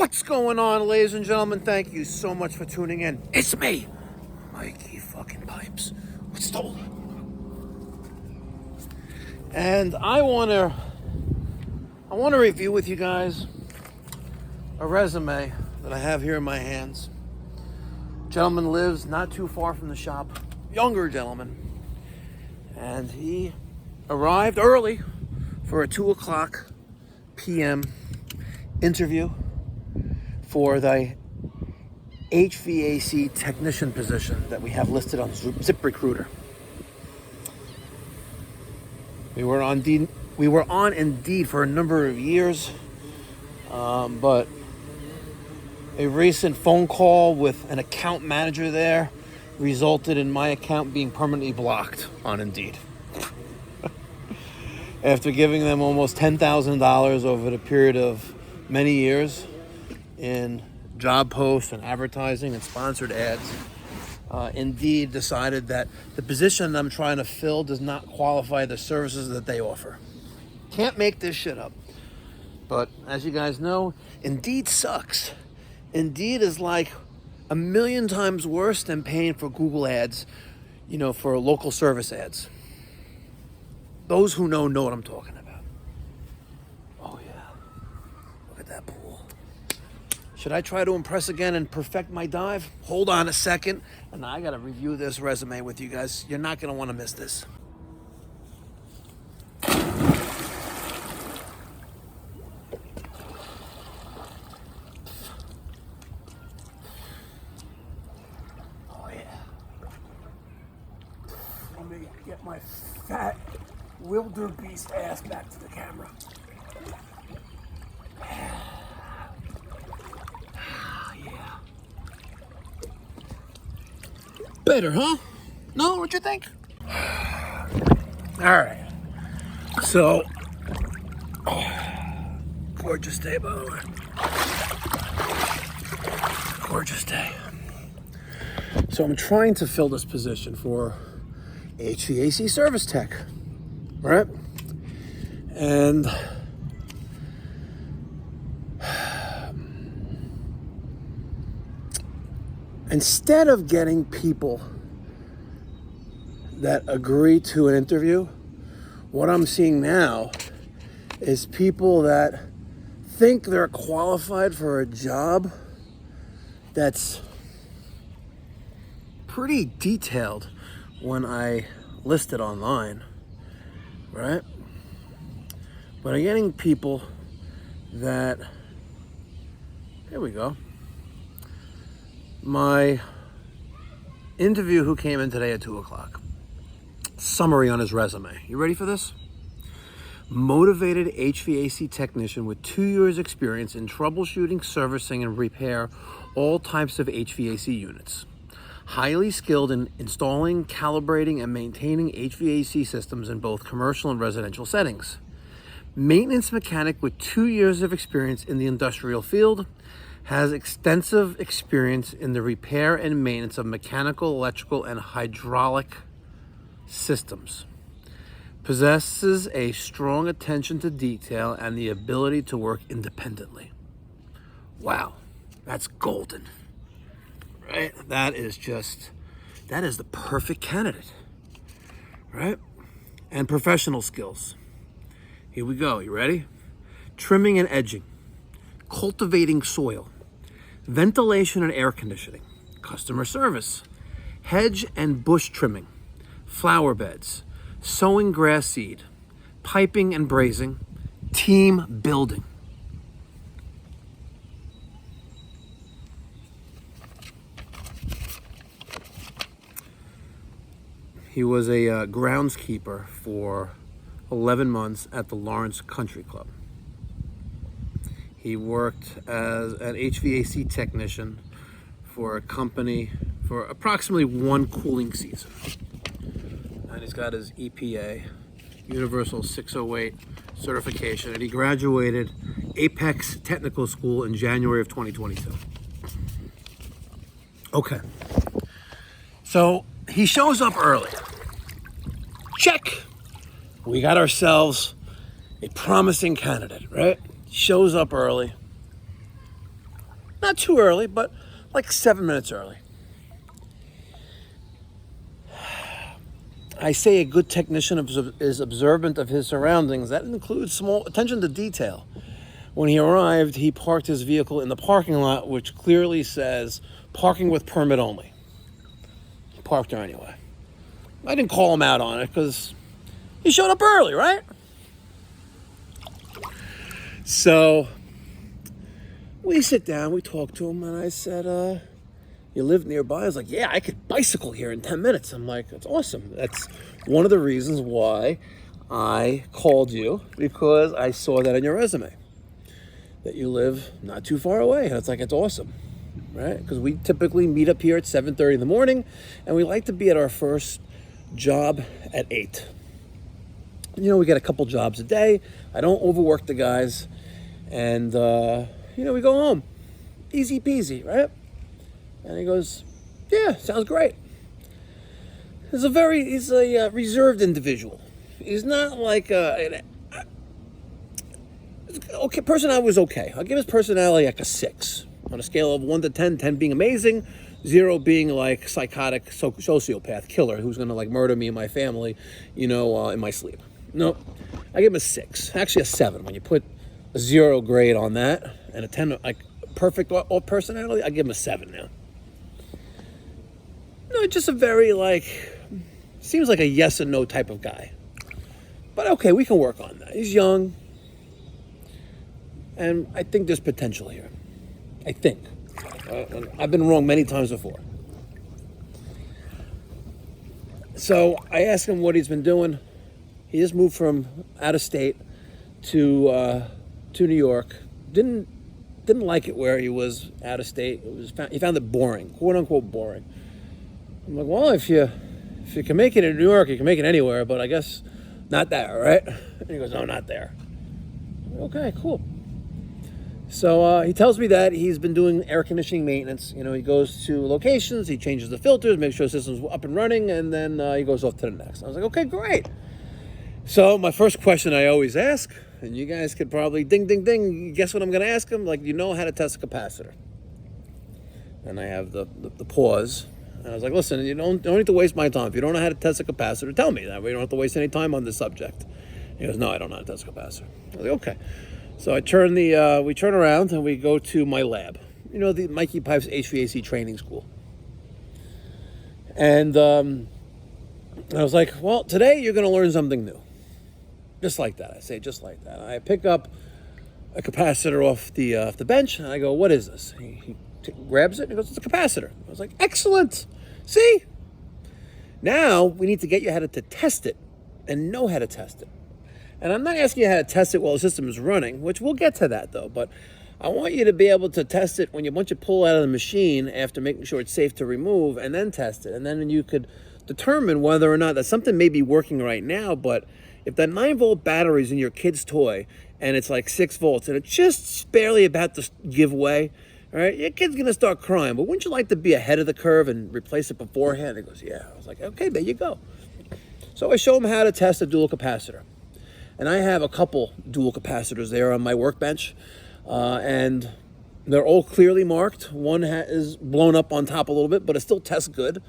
What's going on, ladies and gentlemen? Thank you so much for tuning in. It's me, Mikey fucking Pipes. What's the... And I want to review with you guys a resume that I have here in my hands. Gentleman lives not too far from the shop, younger gentleman, and he arrived early for a 2:00 p.m. interview for the HVAC technician position that we have listed on ZipRecruiter. We were on Indeed for a number of years, but a recent phone call with an account manager there resulted in my account being permanently blocked on Indeed. After giving them almost $10,000 over the period of many years in job posts and advertising and sponsored ads, Indeed decided that the position I'm trying to fill does not qualify the services that they offer. Can't make this shit up. But as you guys know, Indeed sucks. Indeed is like 1,000,000 times worse than paying for Google ads, for local service ads. Those who know what I'm talking about. Oh yeah, look at that pool. Should I try to impress again and perfect my dive? Hold on a second, and I gotta review this resume with you guys. You're not gonna wanna miss this. Oh yeah. Let me get my fat wildebeest ass back to the camera. Yeah. Better, huh? No, what you think? All right. So, gorgeous day, by the way. Gorgeous day. So I'm trying to fill this position for HVAC service tech, right? And instead of getting people that agree to an interview, what I'm seeing now is people that think they're qualified for a job that's pretty detailed when I list it online, right? But I'm getting people that, here we go. My interview who came in today at 2:00. Summary on his resume. You ready for this? Motivated HVAC technician with 2 years experience in troubleshooting, servicing, and repair all types of HVAC units. Highly skilled in installing, calibrating, and maintaining HVAC systems in both commercial and residential settings. Maintenance mechanic with 2 years of experience in the industrial field. Has extensive experience in the repair and maintenance of mechanical, electrical, and hydraulic systems. Possesses a strong attention to detail and the ability to work independently. Wow, that's golden. Right? That is the perfect candidate, right? And professional skills. Here we go. You ready? Trimming and edging, cultivating soil, ventilation and air conditioning, customer service, hedge and bush trimming, flower beds, sowing grass seed, piping and brazing, team building. He was a groundskeeper for 11 months at the Lawrence Country Club. He worked as an HVAC technician for a company for approximately one cooling season. And he's got his EPA, Universal 608 certification, and he graduated Apex Technical School in January of 2022. Okay. So he shows up early. Check. We got ourselves a promising candidate, right? Shows up early. Not too early, but like 7 minutes early. I say a good technician is observant of his surroundings. That includes small attention to detail. When he arrived, he parked his vehicle in the parking lot, which clearly says parking with permit only. He parked there anyway. I didn't call him out on it because he showed up early, right? So we sit down, we talk to him, and I said, you live nearby? I was like, yeah, I could bicycle here in 10 minutes. I'm like, that's awesome. That's one of the reasons why I called you, because I saw that on your resume, that you live not too far away. And it's like, it's awesome, right? Because we typically meet up here at 7:30 in the morning, and we like to be at our first job at 8. You know, we get a couple jobs a day. I don't overwork the guys. And, we go home. Easy peasy, right? And he goes, yeah, sounds great. He's a reserved individual. He's not like okay, personality was okay. I'll give his personality like a 6 on a scale of 1 to 10, 10 being amazing, 0 being like psychotic sociopath killer who's gonna like murder me and my family, in my sleep. No, I give him a 6, actually a 7. When you put a 0 grade on that and a 10, like perfect all personality, I give him a 7 now. No, just a very seems like a yes and no type of guy. But okay, we can work on that. He's young. And I think there's potential here. I think. I've been wrong many times before. So I asked him what he's been doing. He just moved from out of state to New York. Didn't like it where he was out of state. He found it boring, quote unquote boring. I'm like, well, if you can make it in New York, you can make it anywhere, but I guess not there, right? And he goes, no, not there. Okay, cool. So he tells me that he's been doing air conditioning maintenance. He goes to locations, he changes the filters, makes sure the system's up and running, and then he goes off to the next. I was like, okay, great. So my first question I always ask, and you guys could probably ding, ding, ding, guess what I'm going to ask him? Like, how to test a capacitor? And I have the pause. And I was like, listen, you don't need to waste my time. If you don't know how to test a capacitor, tell me that. We don't have to waste any time on this subject. He goes, no, I don't know how to test a capacitor. I was like, okay. So we turn around and we go to my lab. The Mikey Pipes HVAC Training School. And I was like, well, today you're going to learn something new. Just like that. I say, just like that. I pick up a capacitor off the bench, and I go, what is this? He grabs it, and he goes, it's a capacitor. I was like, excellent. See? Now we need to get you how to test it and know how to test it. And I'm not asking you how to test it while the system is running, which we'll get to that though, but I want you to be able to test it once you pull it out of the machine after making sure it's safe to remove, and then test it. And then you could determine whether or not that something may be working right now, but if that 9-volt battery is in your kid's toy and it's like 6 volts and it's just barely about to give way, all right, your kid's going to start crying. But wouldn't you like to be ahead of the curve and replace it beforehand? He goes, yeah. I was like, okay, there you go. So I show him how to test a dual capacitor. And I have a couple dual capacitors there on my workbench. And they're all clearly marked. One is blown up on top a little bit, but it still tests good.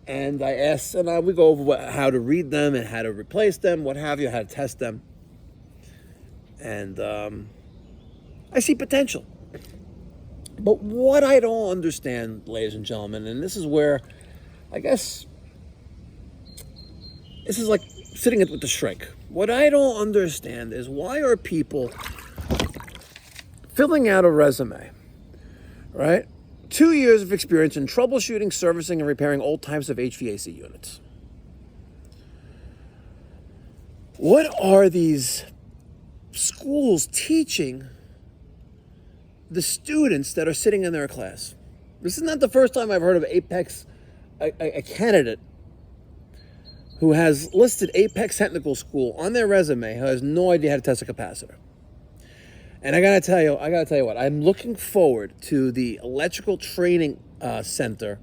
And I asked, and we go over how to read them and how to replace them, what have you, how to test them. And I see potential. But what I don't understand, ladies and gentlemen, and this is where, I guess, this is like sitting with the shrink. What I don't understand is, why are people filling out a resume, right? 2 years of experience in troubleshooting, servicing, and repairing all types of HVAC units. What are these schools teaching the students that are sitting in their class? This is not the first time I've heard of Apex, a candidate who has listed Apex Technical School on their resume who has no idea how to test a capacitor. And I gotta tell you what, I'm looking forward to the electrical training center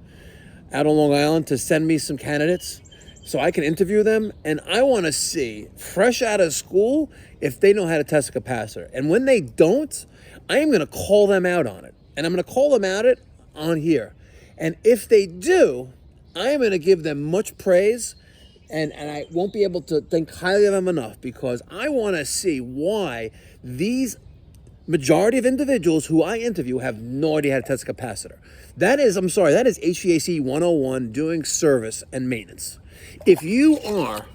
out on Long Island to send me some candidates so I can interview them. And I wanna see, fresh out of school, if they know how to test a capacitor. And when they don't, I am gonna call them out on it. And I'm going to call them out it on here. And if they do, I am going to give them much praise, and I won't be able to think highly of them enough, because I want to see why these majority of individuals who I interview have no idea how to test a capacitor. That is HVAC 101, doing service and maintenance. If you are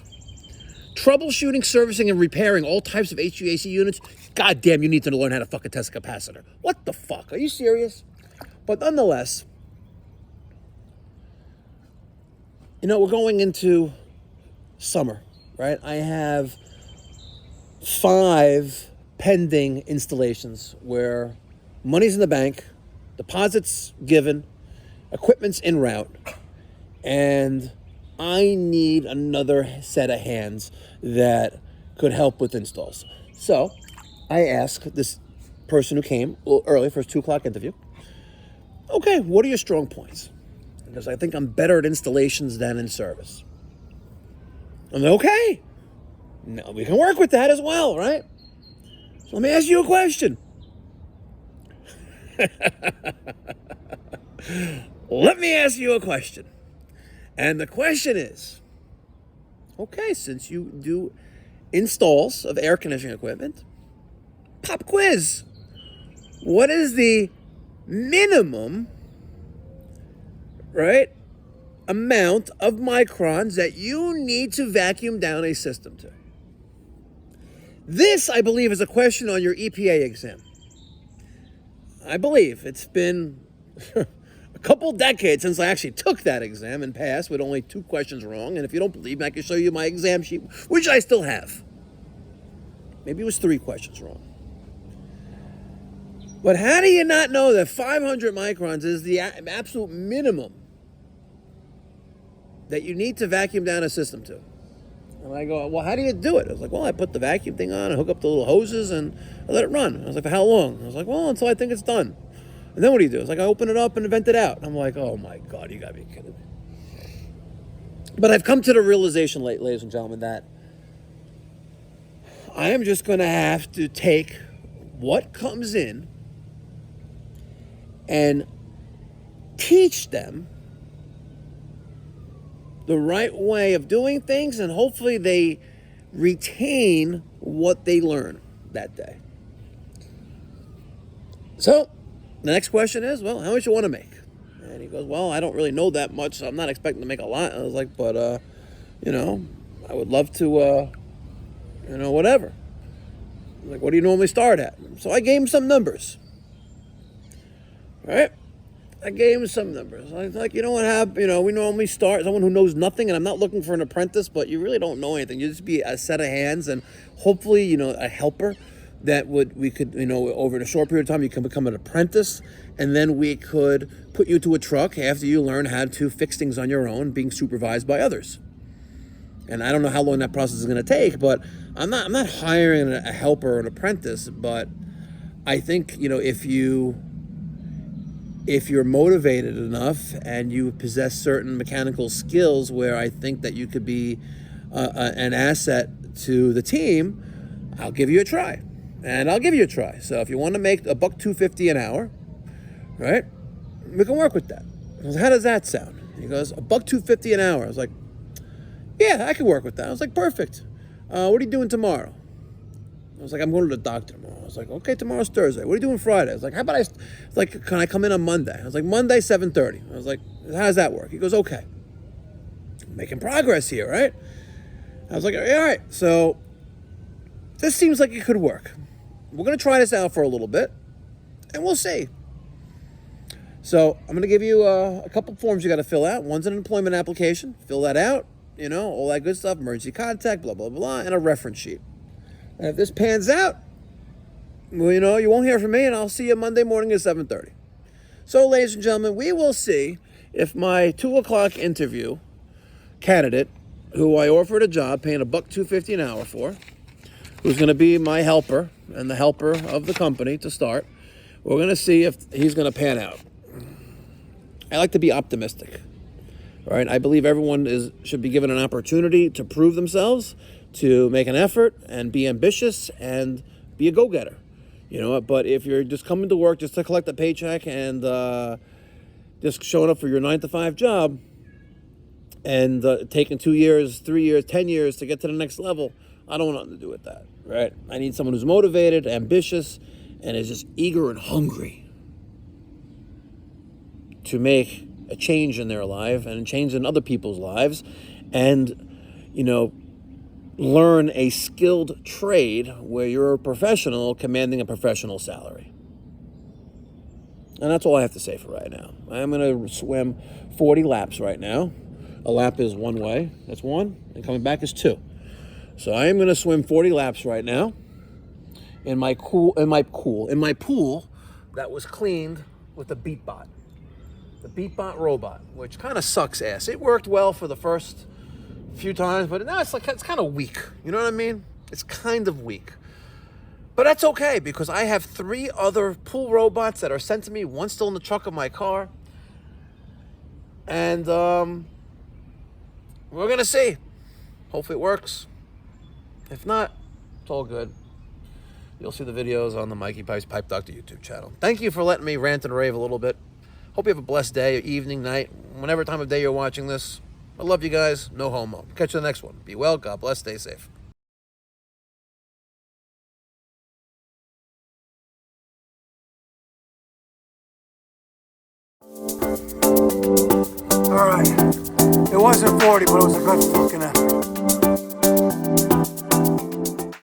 troubleshooting, servicing, and repairing all types of HVAC units, goddamn, you need to learn how to fucking test a capacitor. What the fuck? Are you serious? But nonetheless, we're going into summer, right? I have 5 pending installations where money's in the bank, deposits given, equipment's en route, and I need another set of hands that could help with installs. So I asked this person who came a little early for his 2 o'clock interview, okay, what are your strong points? Because I think I'm better at installations than in service. I'm like, okay, now we can work with that as well, right? So let me ask you a question. Let me ask you a question. And the question is, okay, since you do installs of air conditioning equipment, pop quiz. What is the minimum, right, amount of microns that you need to vacuum down a system to? This, I believe, is a question on your EPA exam. I believe it's been a couple decades since I actually took that exam and passed with only 2 questions wrong. And if you don't believe me, I can show you my exam sheet, which I still have. Maybe it was 3 questions wrong. But how do you not know that 500 microns is the absolute minimum that you need to vacuum down a system to? And I go, well, how do you do it? I was like, well, I put the vacuum thing on, I hook up the little hoses, and I let it run. I was like, for how long? I was like, well, until I think it's done. And then what do you do? It's like, I open it up and vent it out. I'm like, oh my God, you gotta be kidding me. But I've come to the realization, ladies and gentlemen, that I am just gonna have to take what comes in and teach them the right way of doing things, and hopefully they retain what they learn that day. So the next question is, well, how much you want to make? And he goes, well, I don't really know that much, so I'm not expecting to make a lot. I was like, but I would love to whatever. Like, what do you normally start at? So I gave him some numbers. All right? I gave him some numbers. I was like, you know what happened? We normally start someone who knows nothing, and I'm not looking for an apprentice, but you really don't know anything. You just be a set of hands, and hopefully, a helper that we could, over in a short period of time, you can become an apprentice, and then we could put you to a truck after you learn how to fix things on your own, being supervised by others. And I don't know how long that process is going to take, but I'm not hiring a helper or an apprentice, but I think, if you're motivated enough and you possess certain mechanical skills where I think that you could be an asset to the team, I'll give you a try. And I'll give you a try. So if you want to make $1.250 an hour, right, we can work with that. I was like, how does that sound? He goes, $1.250 an hour. I was like, yeah, I can work with that. I was like, perfect. What are you doing tomorrow? I was like, I'm going to the doctor tomorrow. I was like, okay, tomorrow's Thursday. What are you doing Friday? I was like, how about can I come in on Monday? I was like, Monday, 7:30. I was like, how does that work? He goes, okay. I'm making progress here, right? I was like, all right. So this seems like it could work. We're going to try this out for a little bit, and we'll see. So I'm going to give you a couple forms you got to fill out. One's an employment application. Fill that out. All that good stuff, emergency contact, blah, blah, blah, and a reference sheet. And if this pans out, well, you won't hear from me, and I'll see you Monday morning at 7:30. So, ladies and gentlemen, we will see if my 2 o'clock interview candidate, who I offered a job paying $1.250 an hour for, who's going to be my helper and the helper of the company to start, we're going to see if he's going to pan out. I like to be optimistic. All right, I believe everyone should be given an opportunity to prove themselves, to make an effort and be ambitious and be a go-getter. You know, but if you're just coming to work just to collect a paycheck and just showing up for your 9-to-5 job and taking 2 years, 3 years, 10 years to get to the next level, I don't want nothing to do with that, right? I need someone who's motivated, ambitious, and is just eager and hungry to make a change in their life and a change in other people's lives, and, you know, learn a skilled trade where you're a professional commanding a professional salary. And that's all I have to say for right now. I'm going to swim 40 laps right now. A lap is one way, that's one, and coming back is two. So I am going to swim 40 laps right now in my pool that was cleaned with the BeatBot. The BeatBot robot, which kind of sucks ass. It worked well for the first few times, but now it's kind of weak. You know what I mean? It's kind of weak. But that's okay, because I have 3 other pool robots that are sent to me. One's still in the trunk of my car. And we're going to see. Hopefully it works. If not, it's all good. You'll see the videos on the Mikey Pipes Pipe Doctor YouTube channel. Thank you for letting me rant and rave a little bit. Hope you have a blessed day, evening, night, whenever time of day you're watching this. I love you guys. No homo. Catch you in the next one. Be well. God bless. Stay safe. All right. It wasn't 40, but it was a good fucking effort.